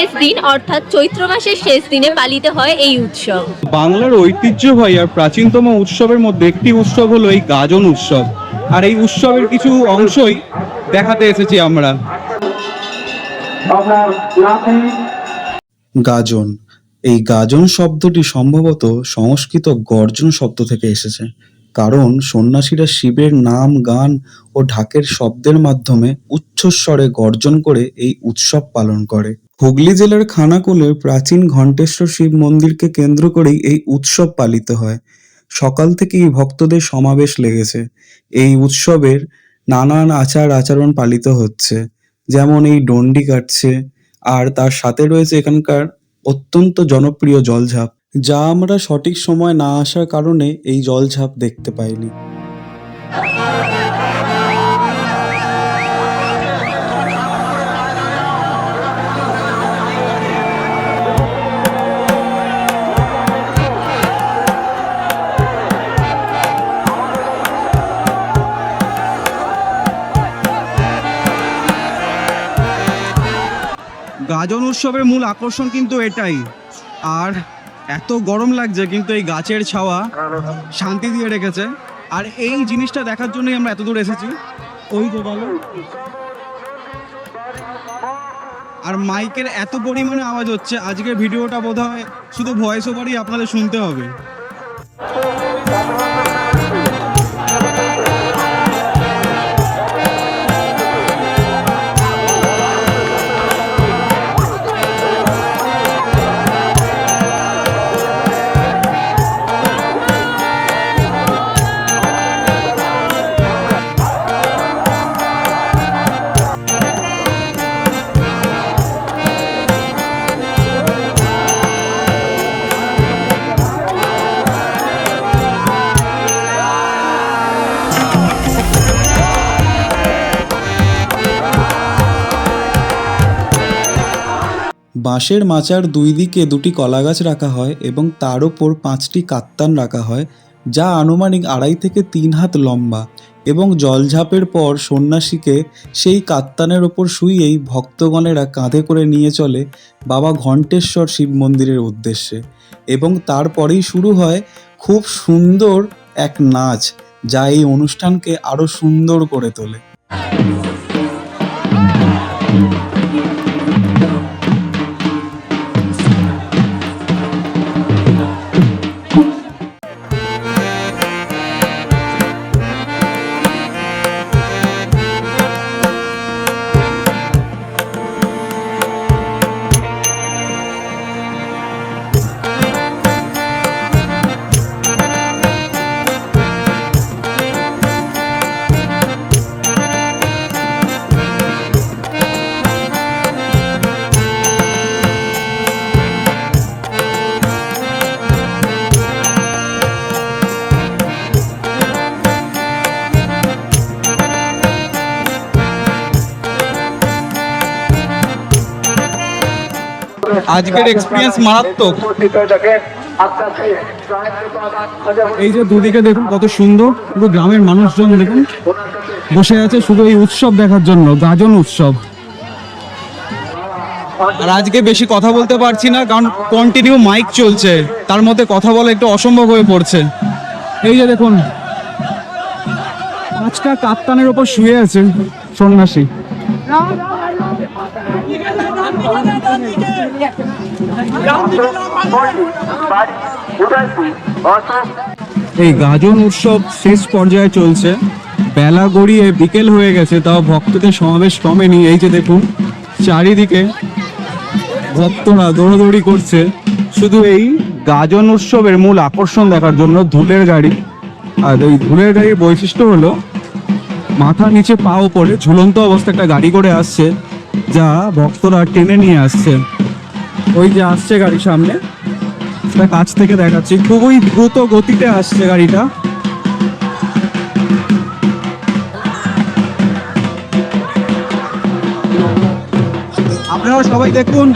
শেষ দিন অর্থাৎ চৈত্র মাসের শেষ দিনে পালিত হয় এই উৎসব। বাংলার ঐতিহ্যবাহী আর প্রাচীনতম উৎসবের মধ্যে একটি উৎসব হলো এই গাজন উৎসব। আর এই উৎসবের কিছু অংশই দেখাতে এসেছি আমরা। গাজন, এই গাজন শব্দটি সম্ভবত সংস্কৃত গর্জন শব্দ থেকে এসেছে, কারণ সন্ন্যাসীরা শিবের নাম, গান ও ঢাকের শব্দের মাধ্যমে উচ্চস্বরে গর্জন করে এই উৎসব পালন করে। হুগলি জেলার খানাকুলের প্রাচীন ঘণ্টেশ্বর শিব মন্দিরকে কেন্দ্র করেই এই উৎসব পালিত হয়। সকাল থেকেই ভক্তদের সমাবেশ লেগেছে। এই উৎসবের নানান আচার আচরণ পালিত হচ্ছে, যেমন এই ডন্ডি কাটছে, আর তার সাথে রয়েছে এখানকার অত্যন্ত জনপ্রিয় জলঝাপ, যা আমরা সঠিক সময় না আসার কারণে এই জলঝাপ দেখতে পাইনি। গাজন উৎসবের মূল আকর্ষণ কিন্তু এটাই। আর এত গরম লাগছে কিন্তু এই গাছের ছাওয়া শান্তি দিয়ে রেখেছে। আর এই জিনিসটা দেখার জন্যই আমরা এত দূর এসেছি। ওই তো বলো, আর মাইকের এত পরিমাণে আওয়াজ হচ্ছে, আজকের ভিডিওটা বোধহয় শুধু ভয়েস ওভারই আপনাদের শুনতে হবে। বাঁশের মাচার দুই দিকে দুটি কলাগাছ রাখা হয় এবং তার ওপর 5টি কাত্তান রাখা হয়, যা আনুমানিক 2.5 থেকে 3 হাত লম্বা, এবং জলঝাপের পর সন্ন্যাসীকে সেই কাত্তানের ওপর শুইয়েই ভক্তগণেরা কাঁধে করে নিয়ে চলে বাবা ঘণ্টেশ্বর শিব মন্দিরের উদ্দেশ্যে। এবং তারপরেই শুরু হয় খুব সুন্দর এক নাচ, যা এই অনুষ্ঠানকে আরো সুন্দর করে তোলে। আজকের এক্সপিরিয়েন্স মারাত্মক। এই যে দুদিকে দেখুন কত সুন্দর, পুরো গ্রামের মানুষজন দেখুন বসে আছে শুধু এই উৎসব দেখার জন্য, গাজন উৎসব। আর আজকে বেশি কথা বলতে পারছি না, কারণ কন্টিনিউ মাইক চলছে, তার মধ্যে কথা বলা একটু অসম্ভব হয়ে পড়ছে। এই যে দেখুন 5টা কাত্তানের ওপর শুয়ে আছে সন্ন্যাসী। এই গাজন উৎসব শেষ পর্যায়ে চলছে, বেলা গড়িয়ে বিকেল হয়ে গেছে, তাও ভক্তদের সমাবেশ কমেনি। এই যে দেখুন চারিদিকে ভক্তরা দৌড়াদৌড়ি করছে শুধু এই গাজন উৎসবের মূল আকর্ষণ দেখার জন্য, ধুলের গাড়ি। আর এই ধুলের গাড়ির বৈশিষ্ট্য হলো মাথা নিচে পা উপরে ঝুলন্ত অবস্থা একটা গাড়ি করে আসছে, যা ভক্তরা টেনে নিয়ে আসছে। ওই যে আসছে গাড়ি সামনে, সেটা কাছ থেকে দেখাচ্ছি, খুবই দ্রুত গতিতে আসছে গাড়িটা। আপনারা সবাই দেখুন।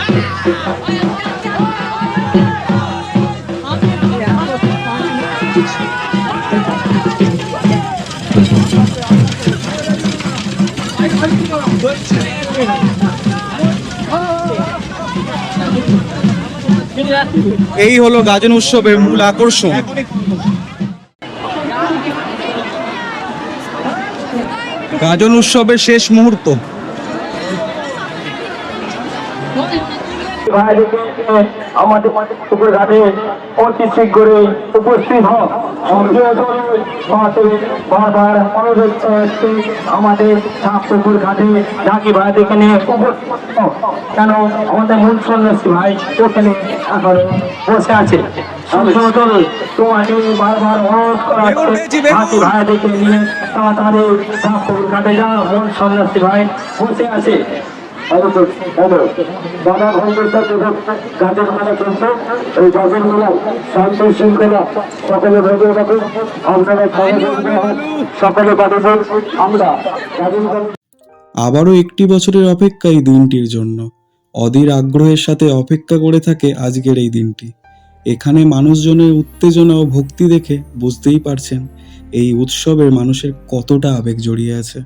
এই হলো গাজন উৎসবের মূল আকর্ষণ। গাজন উৎসবের শেষ মুহূর্ত। আমাদের পুকুর ঘাটে অতি শীঘ্রই উপস্থিত হোক। বারবার অনুরোধ করছি আমাদের পুকুর ঘাটে ঢাকি ভাই এখানে উপস্থিত হোক। কেন আমাদের মূল সন্ন্যাসী ভাই ওখানে এখন বসে আছে। তোমাকে বারবার অনুরোধ করা হচ্ছে ঢাকি ভাই দেখে নিয়ে তাড়াতাড়ি পুকুর ঘাটে যা, মূল সন্ন্যাসী ভাই বসে আছে। দাদা ভাইদের সাথে গাজন মেলা চলছে। এই গাজন মেলা শান্তি শৃঙ্খলা সকলে ভেবে রাখুন। আপনারা সকলে পাঠাবেন। আমরা গাজন আবারও একটি বছরের অপেক্ষা এই দিনটির জন্য। অধীর আগ্রহের সাথে অপেক্ষা করে থাকে আজকের এই দিনটি। এখানে মানুষজনের উত্তেজনা ও ভক্তি দেখে বুঝতেই পারছেন এই উৎসবের মানুষের কতটা আবেগ জড়িয়ে আছে।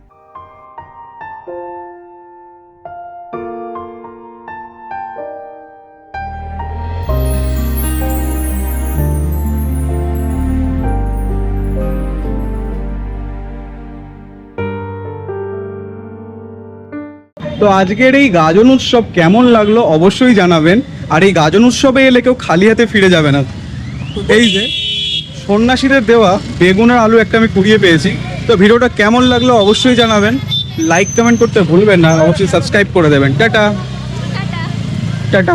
তো আজকের এই গাজন উৎসব কেমন লাগলো অবশ্যই জানাবেন। আর এই গাজন উৎসবে এলে কেউ খালি হাতে ফিরে যাবে না। এই যে সন্ন্যাসীদের দেওয়া বেগুনের আলু একটা আমি কুড়িয়ে পেয়েছি। তো ভিডিওটা কেমন লাগলো অবশ্যই জানাবেন, লাইক কমেন্ট করতে ভুলবেন না, অবশ্যই সাবস্ক্রাইব করে দেবেন। Tata tata.